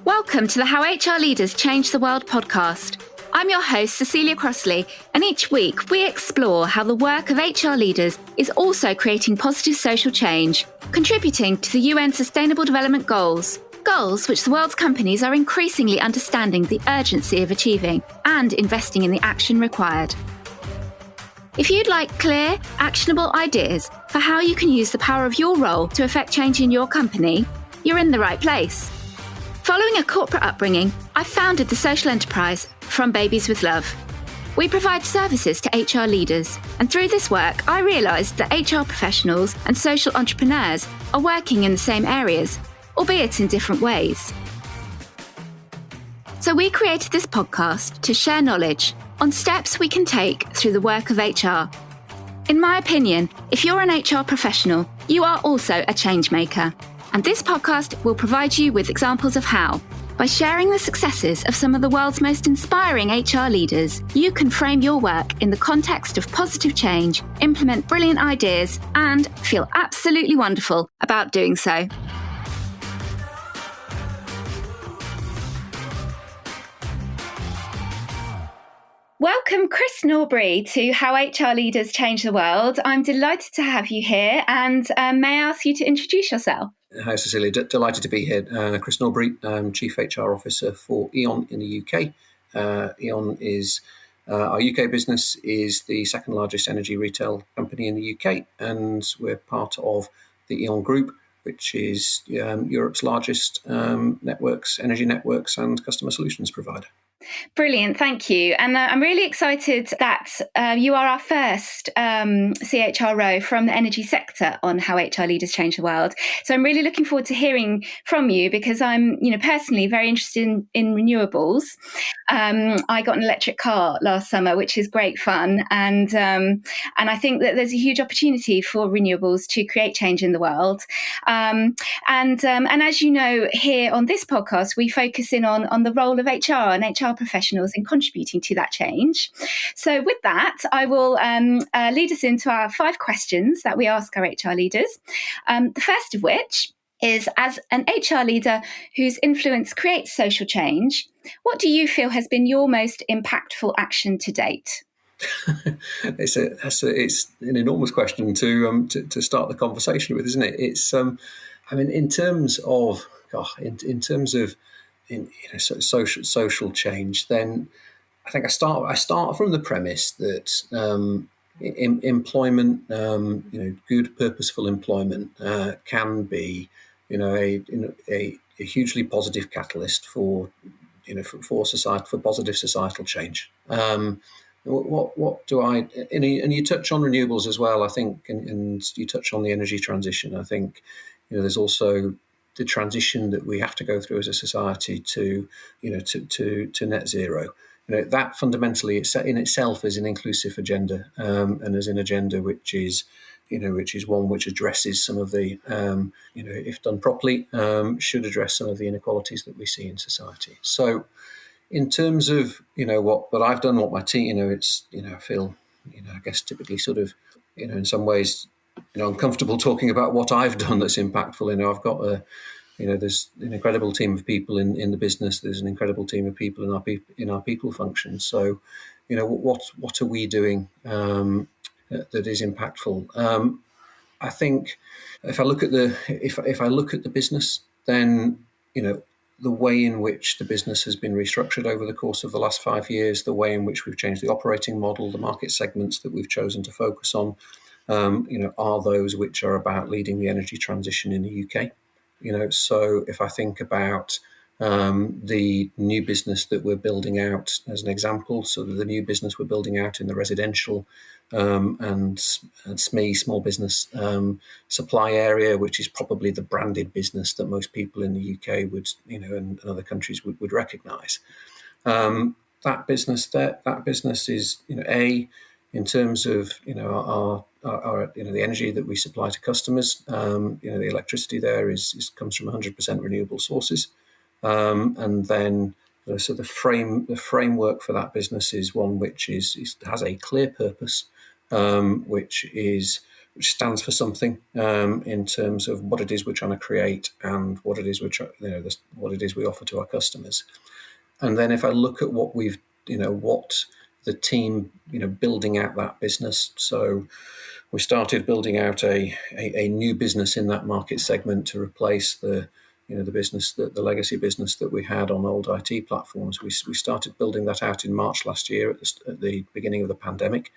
Welcome to the How HR Leaders Change the World podcast. I'm your host, Cecilia Crossley, and each week we explore how the work of HR leaders is also creating positive social change, contributing to the UN Sustainable Development Goals, goals which the world's companies are increasingly understanding the urgency of achieving and investing in the action required. If you'd like clear, actionable ideas for how you can use the power of your role to affect change in your company, you're in the right place. Following a corporate upbringing, I founded the social enterprise From Babies with Love. We provide services to HR leaders, and through this work, I realised that HR professionals and social entrepreneurs are working in the same areas, albeit in different ways. So we created this podcast to share knowledge on steps we can take through the work of HR. In my opinion, if you're an HR professional, you are also a change maker. And this podcast will provide you with examples of how. By sharing the successes of some of the world's most inspiring HR leaders, you can frame your work in the context of positive change, implement brilliant ideas, and feel absolutely wonderful about doing so. Welcome, Chris Norbury, to How HR Leaders Change the World. I'm delighted to have you here, and may I ask you to introduce yourself? Hi, Cecilia. Delighted to be here. Chris Norbury, Chief HR Officer for E.ON in the UK. E.ON is our UK business is the second largest energy retail company in the UK, and we're part of the E.ON Group, which is Europe's largest energy networks and customer solutions provider. Brilliant, thank you. And I'm really excited that you are our first CHRO from the energy sector on How HR Leaders Change the World. So I'm really looking forward to hearing from you because I'm, personally very interested in renewables. I got an electric car last summer, which is great fun. And I think that there's a huge opportunity for renewables to create change in the world. And as you know, here on this podcast, we focus in on the role of HR and HR professionals in contributing to that change. So with that, I will lead us into our 5 questions that we ask our HR leaders. The first of which is, as an HR leader whose influence creates social change, what do you feel has been your most impactful action to date? It's an enormous question to start the conversation with, isn't it? It's in terms of social change, then I think I start from the premise that employment, good purposeful employment, can be, a hugely positive catalyst for society, for positive societal change. What do I, and you touch on renewables as well, I think, and you touch on the energy transition. I think, there's also the transition that we have to go through as a society to net zero. That fundamentally in itself is an inclusive agenda, and is an agenda which is one which addresses some of the, if done properly, should address some of the inequalities that we see in society. So, in terms of what I've done, what my team, I feel, I guess typically sort of, in some ways, I'm comfortable talking about what I've done that's impactful. I've got there's an incredible team of people in the business. There's an incredible team of people in our people function. So, what are we doing that is impactful? I think if I look at the business, then the way in which the business has been restructured over the course of the last 5 years, the way in which we've changed the operating model, the market segments that we've chosen to focus on, are those which are about leading the energy transition in the UK. So if I think about the new business that we're building out as an example, so the new business we're building out in the residential and SME, small business supply area, which is probably the branded business that most people in the UK would, and other countries would recognise. That business is, in terms of our the energy that we supply to customers, the electricity there comes from 100% renewable sources, and then so the framework for that business is one which has a clear purpose, which is which stands for something in terms of what it is we're trying to create and what it is what it is we offer to our customers. And then if I look at what what the team, building out that business. So we started building out a new business in that market segment to replace the business, the legacy business that we had on old IT platforms. We started building that out in March last year at the beginning of the pandemic.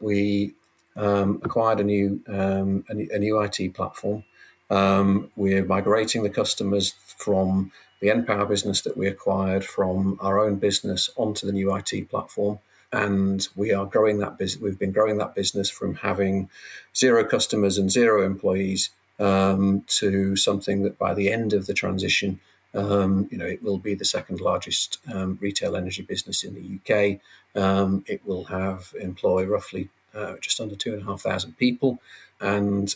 We acquired a new IT platform. We're migrating the customers from the npower business that we acquired from our own business onto the new IT platform. And we are growing that business. We've been growing that business from having 0 customers and 0 employees to something that by the end of the transition, it will be the second largest retail energy business in the UK. It will employ roughly just under 2,500 people. And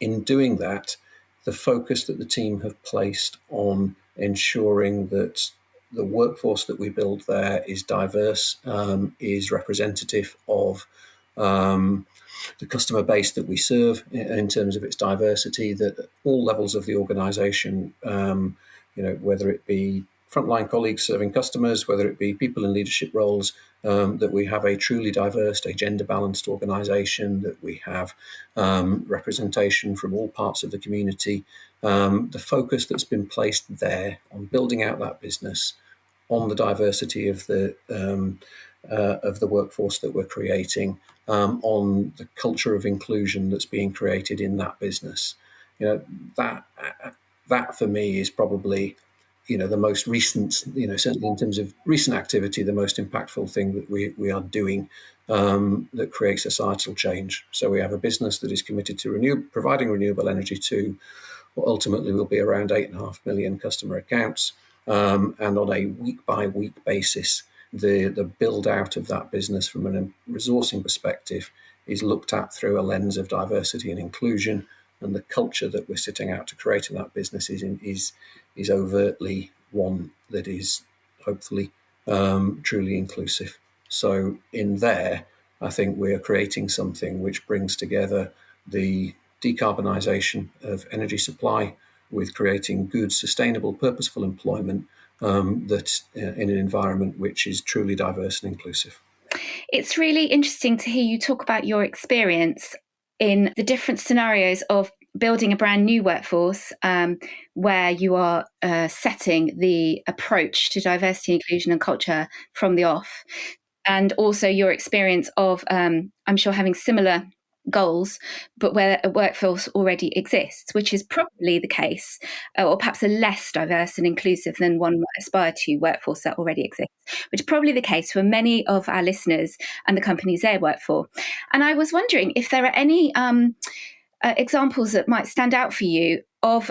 in doing that, the focus that the team have placed on ensuring that the workforce that we build there is diverse, is representative of the customer base that we serve in terms of its diversity, that at all levels of the organisation, whether it be frontline colleagues serving customers, whether it be people in leadership roles, that we have a truly diverse, a gender-balanced organisation, that we have representation from all parts of the community. The focus that's been placed there on building out that business, on the diversity of the workforce that we're creating, on the culture of inclusion that's being created in that business. That for me is probably the most recent, certainly in terms of recent activity, the most impactful thing that we are doing that creates societal change. So we have a business that is committed to providing renewable energy to what ultimately will be around 8.5 million customer accounts. And on a week-by-week basis, the build-out of that business from a resourcing perspective is looked at through a lens of diversity and inclusion, and the culture that we're setting out to create in that business is overtly one that is hopefully truly inclusive. So in there, I think we are creating something which brings together the decarbonisation of energy supply with creating good, sustainable, purposeful employment that in an environment which is truly diverse and inclusive. It's really interesting to hear you talk about your experience in the different scenarios of building a brand new workforce, where you are setting the approach to diversity, inclusion and culture from the off, and also your experience of, I'm sure, having similar goals, but where a workforce already exists, which is probably the case, or perhaps a less diverse and inclusive than one might aspire to workforce that already exists, which is probably the case for many of our listeners and the companies they work for. And I was wondering if there are any examples that might stand out for you of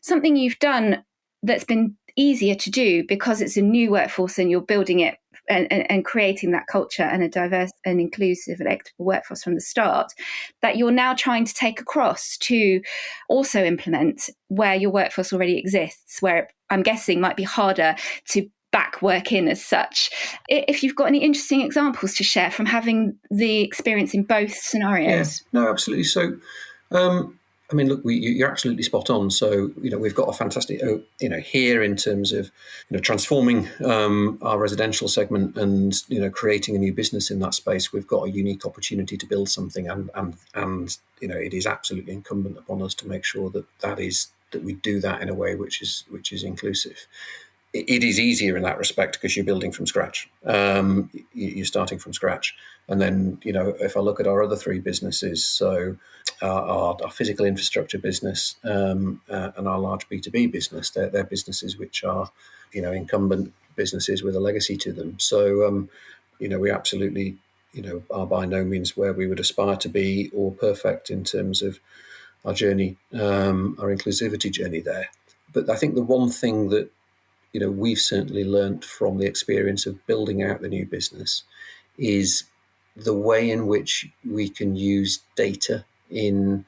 something you've done that's been easier to do because it's a new workforce and you're building it and creating that culture and a diverse and inclusive and equitable workforce from the start, that you're now trying to take across to also implement where your workforce already exists, where I'm guessing might be harder to back work in as such. If you've got any interesting examples to share from having the experience in both scenarios. Yeah, no, absolutely. So, look, you're absolutely spot on. So, we've got a fantastic, here in terms of, transforming our residential segment and, creating a new business in that space. We've got a unique opportunity to build something, and it is absolutely incumbent upon us to make sure that we do that in a way which is inclusive. It is easier in that respect because you're building from scratch. You're starting from scratch. And then, if I look at our other 3 businesses, so our physical infrastructure business and our large B2B business, they're businesses which are, incumbent businesses with a legacy to them. So, we absolutely, are by no means where we would aspire to be or perfect in terms of our journey, our inclusivity journey there. But I think the one thing that we've certainly learned from the experience of building out the new business is the way in which we can use data in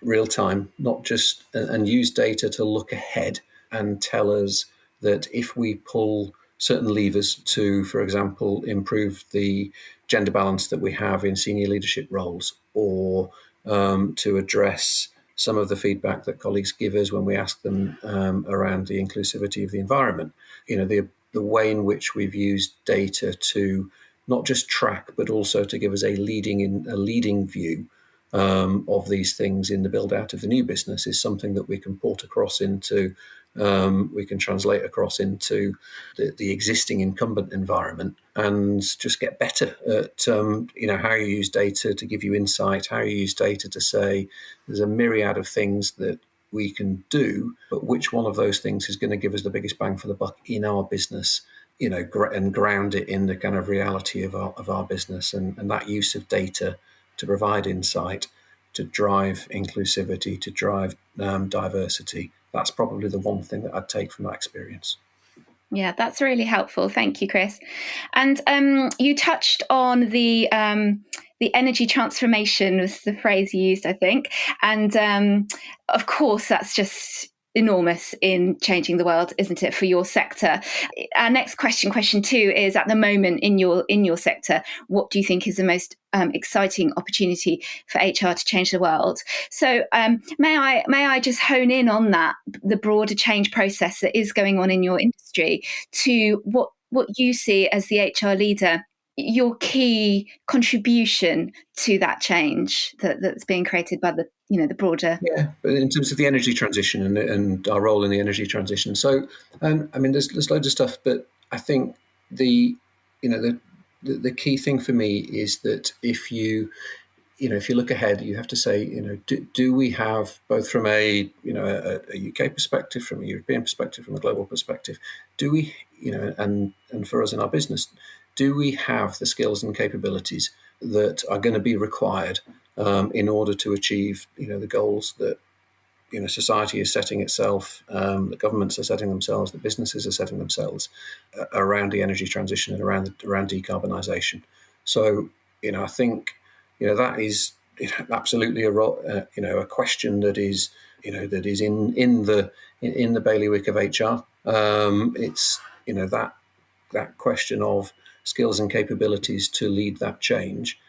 real time, not just, and use data to look ahead and tell us that if we pull certain levers to, for example, improve the gender balance that we have in senior leadership roles, or to address some of the feedback that colleagues give us when we ask them around the inclusivity of the environment. The way in which we've used data to not just track, but also to give us a leading view of these things in the build out of the new business is something that we can port across into, we can translate across into the existing incumbent environment and just get better at, how you use data to give you insight, how you use data to say there's a myriad of things that we can do, but which one of those things is going to give us the biggest bang for the buck in our business, and ground it in the kind of reality of our business, and that use of data to provide insight, to drive inclusivity, to drive diversity. That's probably the one thing that I'd take from that experience. Yeah, that's really helpful. Thank you, Chris. And you touched on the energy transformation was the phrase you used, I think. And of course, that's just enormous in changing the world, isn't it, for your sector? Our next question 2, is at the moment in your sector, what do you think is the most exciting opportunity for HR to change the world? So may I just hone in on that, the broader change process that is going on in your industry, to what you see as the HR leader, your key contribution to that change that's being created by the broader. Yeah, but in terms of the energy transition and our role in the energy transition. So, there's loads of stuff, but I think the key thing for me is that if you look ahead, you have to say, do we have, both from a UK perspective, from a European perspective, from a global perspective, do we, and for us in our business, do we have the skills and capabilities that are going to be required in order to achieve, the goals that, society is setting itself, the governments are setting themselves, the businesses are setting themselves around the energy transition and around decarbonisation. So, I think, that is absolutely a question that is, that is in the bailiwick of HR. It's that question of skills and capabilities to lead that change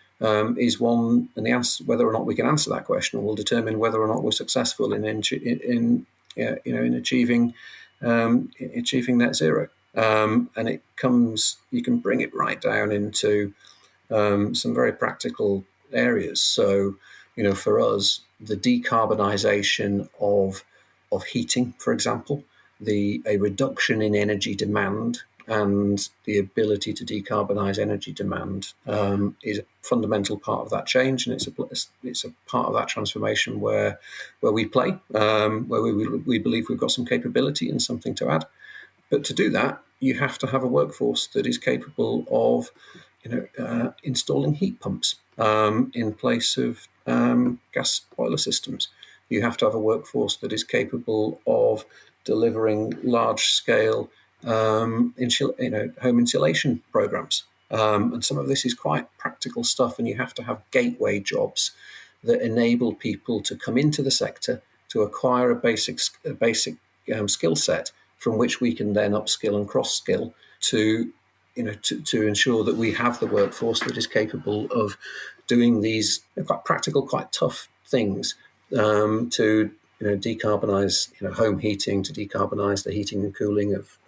is one, and the answer, whether or not we can answer that question, will determine whether or not we're successful in achieving net zero. And it comes, you can bring it right down into some very practical areas. So, for us, the decarbonisation of heating, for example, a reduction in energy demand and the ability to decarbonise energy demand is a fundamental part of that change, and it's a part of that transformation where we play, where we believe we've got some capability and something to add. But to do that, you have to have a workforce that is capable of installing heat pumps in place of gas boiler systems. You have to have a workforce that is capable of delivering large-scale home insulation programs. And some of this is quite practical stuff, and you have to have gateway jobs that enable people to come into the sector, to acquire a basic skill set from which we can then upskill and cross-skill to ensure that we have the workforce that is capable of doing these quite practical, quite tough things to decarbonise home heating, to decarbonise the heating and cooling of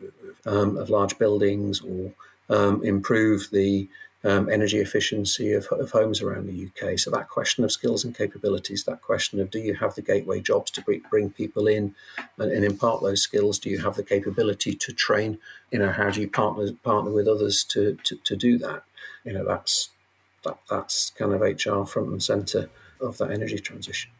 large buildings, or improve the energy efficiency of homes around the UK. So that question of skills and capabilities, that question of, do you have the gateway jobs to bring people in and impart those skills? Do you have the capability to train? How do you partner with others to do that? That's kind of HR front and centre of that energy transition.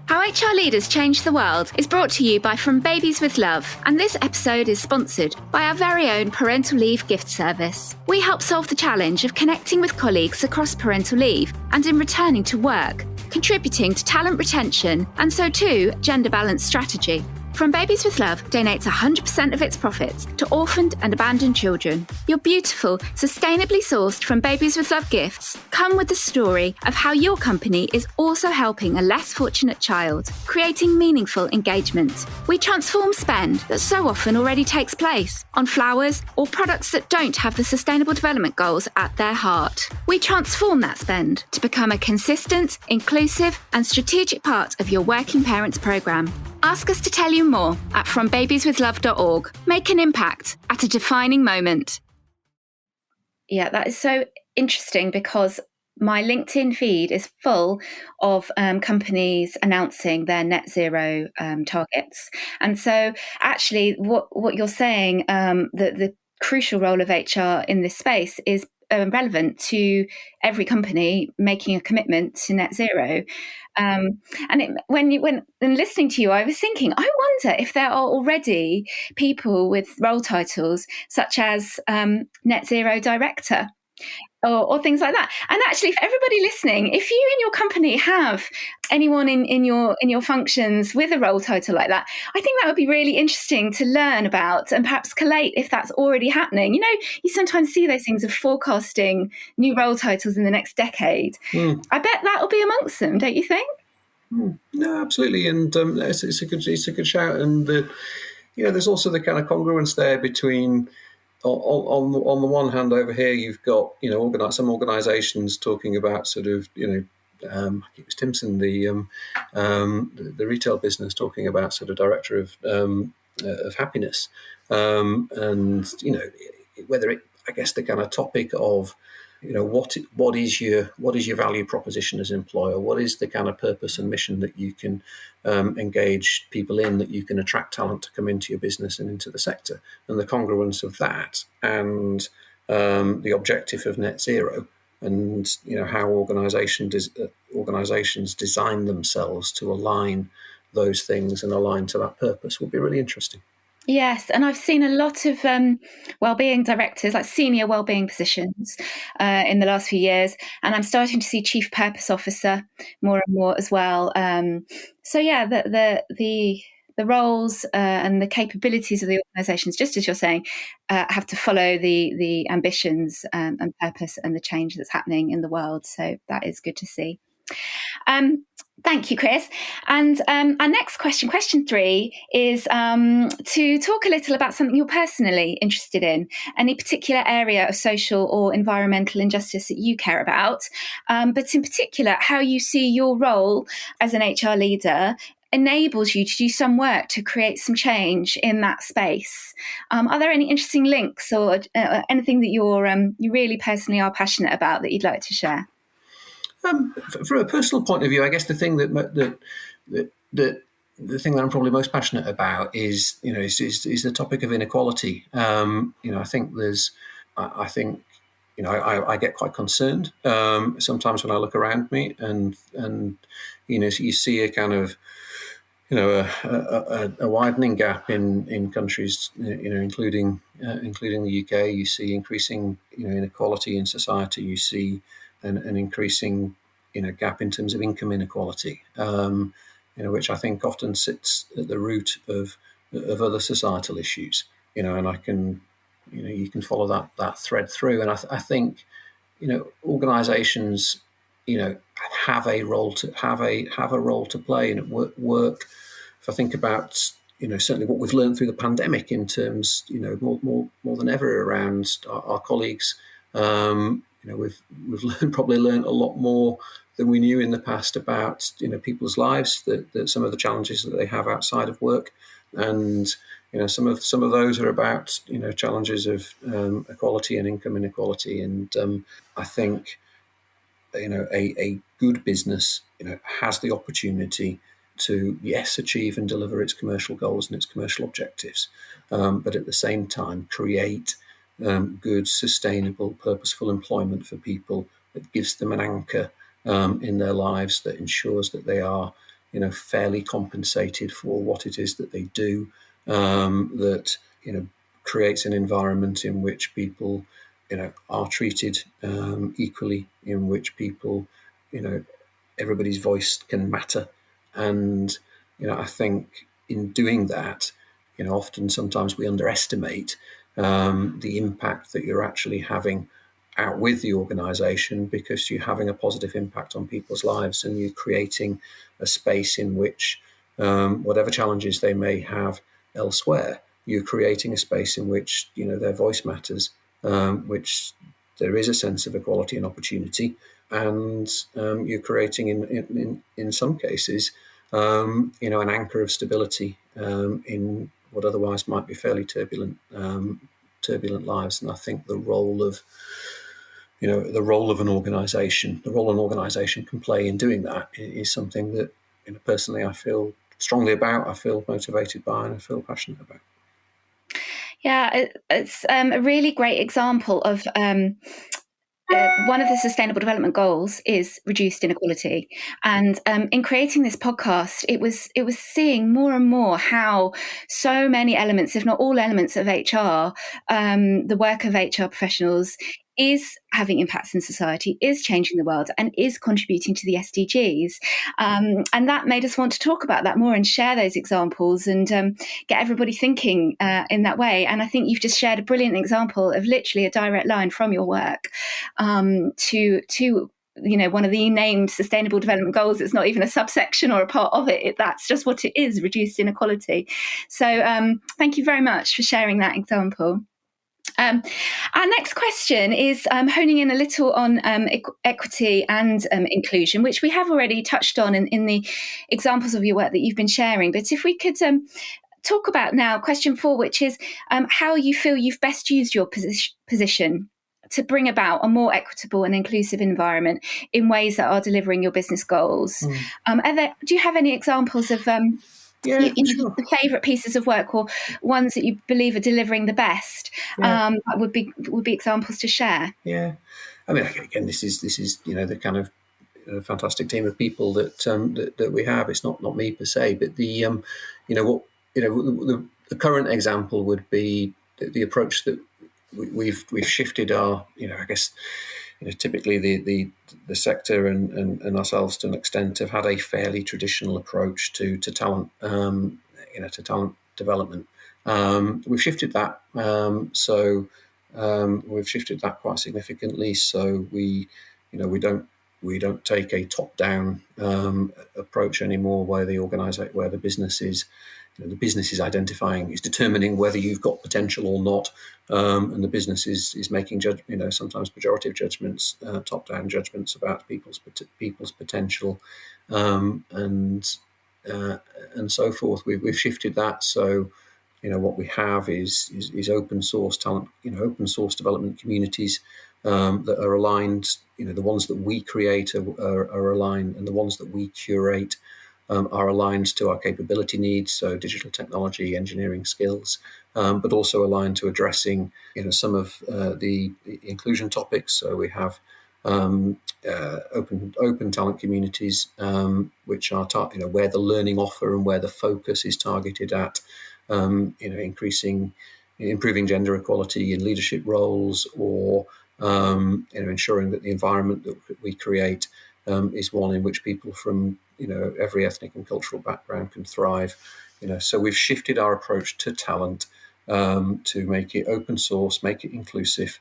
How HR Leaders Change the World is brought to you by From Babies with Love, and this episode is sponsored by our very own parental leave gift service. We help solve the challenge of connecting with colleagues across parental leave and in returning to work, contributing to talent retention and so too gender balanced strategy. From Babies with Love donates 100% of its profits to orphaned and abandoned children. Your beautiful, sustainably sourced From Babies with Love gifts come with the story of how your company is also helping a less fortunate child, creating meaningful engagement. We transform spend that so often already takes place on flowers or products that don't have the Sustainable Development Goals at their heart. We transform that spend to become a consistent, inclusive and strategic part of your working parents programme. Ask us to tell you more at frombabieswithlove.org. Make an impact at a defining moment. Yeah, that is so interesting because my LinkedIn feed is full of companies announcing their net zero targets. And so actually what you're saying, the crucial role of HR in this space is relevant to every company making a commitment to net zero. When listening to you, I was thinking, I wonder if there are already people with role titles such as net zero director or things like that. And actually, for everybody listening, if you in your company have anyone in your functions with a role title like that, I think that would be really interesting to learn about and perhaps collate if that's already happening. You know, you sometimes see those things of forecasting new role titles in the next decade. I bet that will be amongst them, don't you think? No, absolutely, and it's a good shout. And there's also the kind of congruence there between. On the one hand, over here you've got some organisations talking about sort of it was Timson, the retail business, talking about sort of director of happiness, and whether it, I guess, the kind of topic of what is your value proposition as an employer, what is the kind of purpose and mission that you can engage people in, that you can attract talent to come into your business and into the sector, and the congruence of that and the objective of net zero, and how organisations design themselves to align those things and align to that purpose will be really interesting. Yes, and I've seen a lot of wellbeing directors, like senior wellbeing positions, in the last few years, and I'm starting to see chief purpose officer more and more as well. So yeah, the roles and the capabilities of the organisations, just as you're saying, have to follow the ambitions and purpose and the change that's happening in the world. So that is good to see. Thank you, Chris. And our next question 3, is to talk a little about something you're personally interested in, any particular area of social or environmental injustice that you care about, but in particular, how you see your role as an HR leader enables you to do some work to create some change in that space. Are there any interesting links or anything that you really personally are passionate about that you'd like to share? From a personal point of view, I guess the thing the thing that I'm probably most passionate about is the topic of inequality. I think I get quite concerned sometimes when I look around me, and you see a kind of a widening gap in countries, including the UK. You see increasing inequality in society. You see an increasing gap in terms of income inequality, which I think often sits at the root of other societal issues. And I can you can follow that thread through. And I think organisations have a role to play, and at work. If I think about certainly what we've learned through the pandemic in terms more than ever around our colleagues. We've probably learned a lot more than we knew in the past about people's lives, that some of the challenges that they have outside of work, and some of those are about challenges of equality and income inequality. And I think a good business has the opportunity to achieve and deliver its commercial goals and its commercial objectives, but at the same time create good, sustainable, purposeful employment for people that gives them an anchor in their lives, that ensures that they are, fairly compensated for what it is that they do, that creates an environment in which people, are treated equally, in which people, everybody's voice can matter, and I think in doing that, sometimes we underestimate the impact that you're actually having out with the organisation, because you're having a positive impact on people's lives, and you're creating a space in which, whatever challenges they may have elsewhere, you're creating a space in which their voice matters, which there is a sense of equality and opportunity, and you're creating in some cases an anchor of stability in what otherwise might be fairly turbulent lives. And I think the role of an organisation, the role an organisation can play in doing that is something that personally I feel strongly about, I feel motivated by, and I feel passionate about. Yeah, it's a really great example of one of the Sustainable Development Goals is reduced inequality, and in creating this podcast, it was seeing more and more how so many elements, if not all elements of HR, the work of HR professionals, is having impacts in society, is changing the world, and is contributing to the SDGs. And that made us want to talk about that more and share those examples and get everybody thinking in that way. And I think you've just shared a brilliant example of literally a direct line from your work to one of the named Sustainable Development Goals. It's not even a subsection or a part of it. That's just what it is, reduced inequality. So thank you very much for sharing that example. Our next question is honing in a little on equity and inclusion, which we have already touched on in the examples of your work that you've been sharing. But if we could talk about now question 4, which is how you feel you've best used your position to bring about a more equitable and inclusive environment in ways that are delivering your business goals. Do you have any examples of sure. the favourite pieces of work, or ones that you believe are delivering the best? That would be examples to share. Yeah, I mean, again, this is the kind of fantastic team of people that we have. It's not me per se, but the current example would be the approach that we've shifted our, I guess, typically the sector and ourselves to an extent have had a fairly traditional approach to talent, to talent development. We've shifted that, we've shifted that quite significantly. So we don't take a top-down approach anymore, where the business is. The business is determining whether you've got potential or not, and the business is making sometimes pejorative judgments, top-down judgments about people's potential, and so forth. We've shifted that. So what we have is open source talent, open source development communities that are aligned. The ones that we create are aligned, and the ones that we curate are aligned to our capability needs, so digital technology, engineering skills, but also aligned to addressing some of the inclusion topics. So we have open talent communities, which are where the learning offer and where the focus is targeted at improving gender equality in leadership roles, or ensuring that the environment that we create is one in which people from every ethnic and cultural background can thrive. So we've shifted our approach to talent to make it open source, make it inclusive,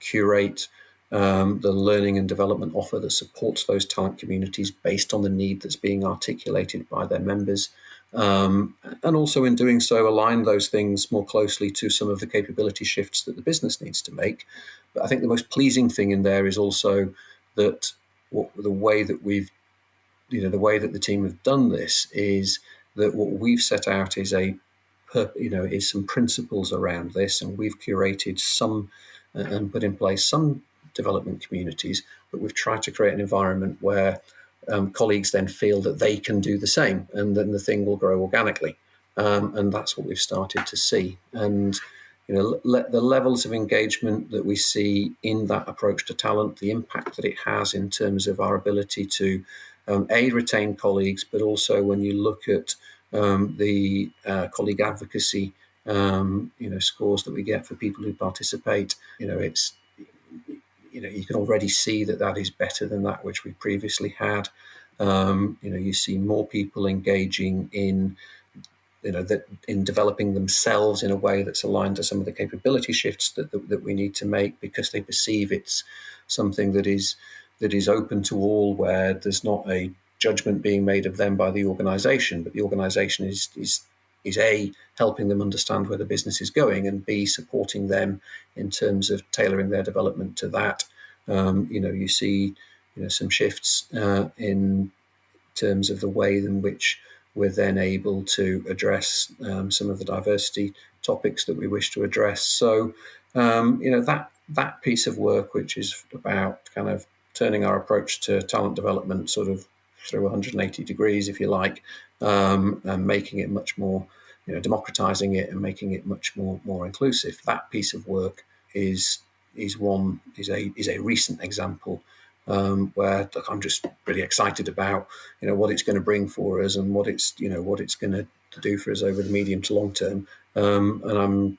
curate the learning and development offer that supports those talent communities based on the need that's being articulated by their members. And also in doing so, align those things more closely to some of the capability shifts that the business needs to make. But I think the most pleasing thing in there is also that the way that the team have done this is that what we've set out is is some principles around this, and we've curated some and put in place some development communities, but we've tried to create an environment where colleagues then feel that they can do the same, and then the thing will grow organically. And that's what we've started to see. And the levels of engagement that we see in that approach to talent, the impact that it has in terms of our ability to retain colleagues, but also when you look at the colleague advocacy scores that we get for people who participate, you can already see that is better than that which we previously had. You see more people engaging in that in developing themselves in a way that's aligned to some of the capability shifts that we need to make, because they perceive it's something that is open to all, where there's not a judgment being made of them by the organisation, but the organisation is A, helping them understand where the business is going, and B, supporting them in terms of tailoring their development to that. You see some shifts in terms of the way in which we're then able to address some of the diversity topics that we wish to address. So, that piece of work, which is about kind of turning our approach to talent development sort of through 180 degrees, if you like, and making it much more, democratizing it and making it much more inclusive. That piece of work is a recent example where I'm just really excited about what it's going to bring for us and what it's going to do for us over the medium to long term. And I'm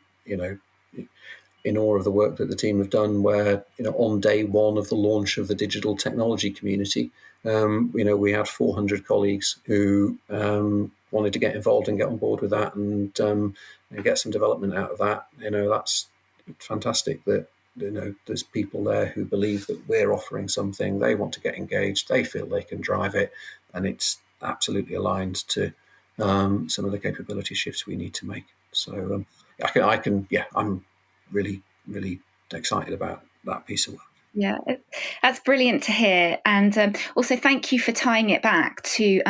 in awe of the work that the team have done, where on day one of the launch of the digital technology community, we had 400 colleagues who wanted to get involved and get on board with that and get some development out of that. That's fantastic that there's people there who believe that we're offering something, they want to get engaged, they feel they can drive it, and it's absolutely aligned to some of the capability shifts we need to make. So I'm really, really excited about that piece of work. Yeah, that's brilliant to hear. And also thank you for tying it back to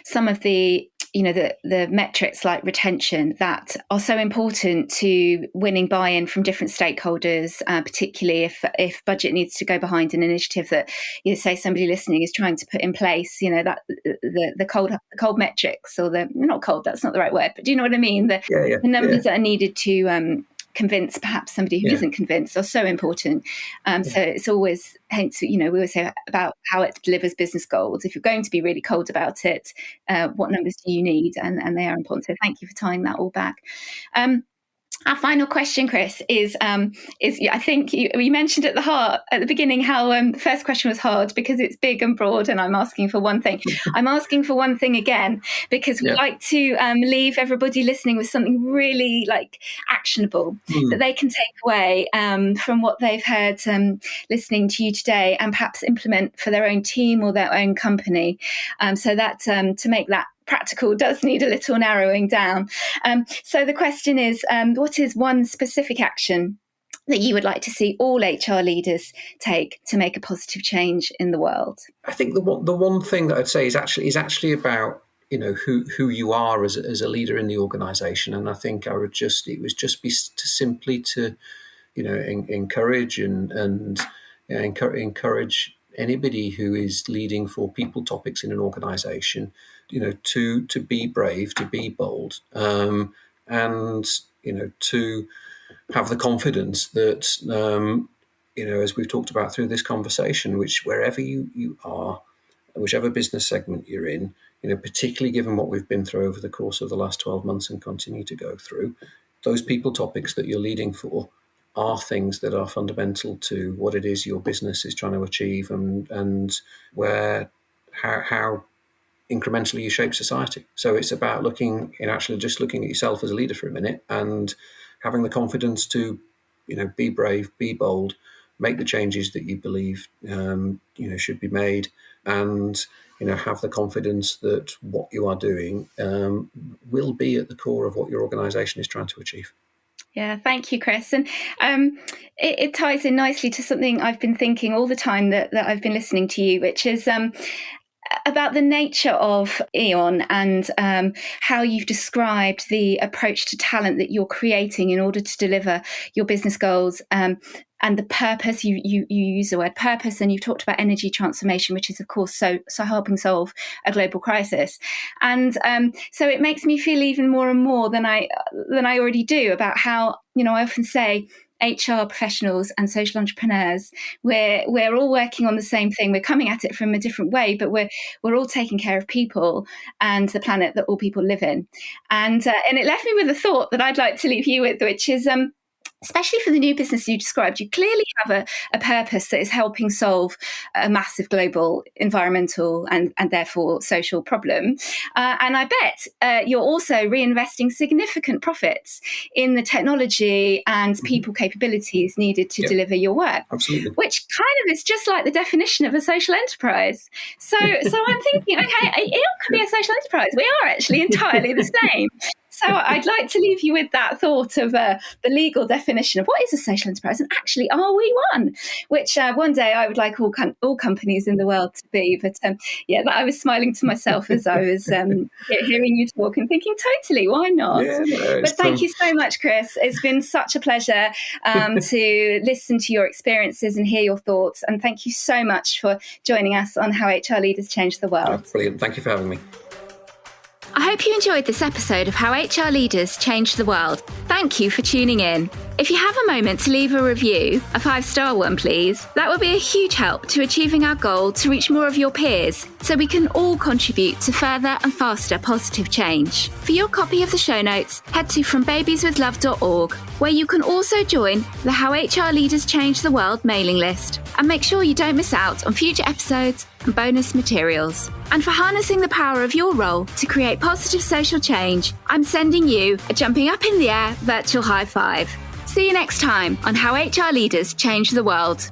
some of the the metrics like retention that are so important to winning buy-in from different stakeholders, particularly if budget needs to go behind an initiative that say somebody listening is trying to put in place, that the cold metrics, or the not cold, that's not the right word, but do you know what I mean? The numbers that are needed to convince perhaps somebody who isn't convinced are so important. So it's always, hence, we always say about how it delivers business goals. If you're going to be really cold about it, what numbers do you need? And they are important. So thank you for tying that all back. Our final question, Chris, is I think you mentioned at the beginning how the first question was hard because it's big and broad, and I'm asking for one thing. I'm asking for one thing again because we like to leave everybody listening with something really actionable that they can take away from what they've heard listening to you today, and perhaps implement for their own team or their own company. So that to make that practical does need a little narrowing down. So the question is, what is one specific action that you would like to see all HR leaders take to make a positive change in the world? I think the one thing that I'd say is actually about who you are as a leader in the organisation, and I think it would just be simply to encourage and encourage anybody who is leading for people topics in an organisation, to be brave, to be bold, and to have the confidence that as we've talked about through this conversation, which wherever you are, whichever business segment you're in, particularly given what we've been through over the course of the last 12 months and continue to go through, those people topics that you're leading for are things that are fundamental to what it is your business is trying to achieve, and how incrementally you shape society. So it's about looking at yourself as a leader for a minute and having the confidence to, be brave, be bold, make the changes that you believe, should be made, and, have the confidence that what you are doing will be at the core of what your organisation is trying to achieve. Yeah, thank you, Chris. And it ties in nicely to something I've been thinking all the time that I've been listening to you, which is about the nature of E.ON and how you've described the approach to talent that you're creating in order to deliver your business goals. And the purpose, you use the word purpose, and you've talked about energy transformation, which is, of course, so helping solve a global crisis. And so it makes me feel even more and more than I already do about how, I often say HR professionals and social entrepreneurs, we're all working on the same thing. We're coming at it from a different way, but we're all taking care of people and the planet that all people live in. And it left me with a thought that I'd like to leave you with, which is especially for the new business you described, you clearly have a purpose that is helping solve a massive global environmental and therefore social problem. And I bet you're also reinvesting significant profits in the technology and people capabilities needed to deliver your work. Absolutely. Which kind of is just like the definition of a social enterprise. So I'm thinking, okay, E.ON can be a social enterprise. We are actually entirely the same. So I'd like to leave you with that thought of the legal definition of what is a social enterprise, and actually, are we one? Which one day I would like all companies in the world to be. But I was smiling to myself as I was hearing you talk and thinking, totally, why not? But thank you so much, Chris. It's been such a pleasure to listen to your experiences and hear your thoughts. And thank you so much for joining us on How HR Leaders Change the World. Brilliant. Thank you for having me. I hope you enjoyed this episode of How HR Leaders Change the World. Thank you for tuning in. If you have a moment to leave a review, a 5-star one please, that would be a huge help to achieving our goal to reach more of your peers, so we can all contribute to further and faster positive change. For your copy of the show notes, head to frombabieswithlove.org, where you can also join the How HR Leaders Change the World mailing list, and make sure you don't miss out on future episodes and bonus materials. And for harnessing the power of your role to create positive social change, I'm sending you a jumping up in the air virtual high five. See you next time on How HR Leaders Change the World.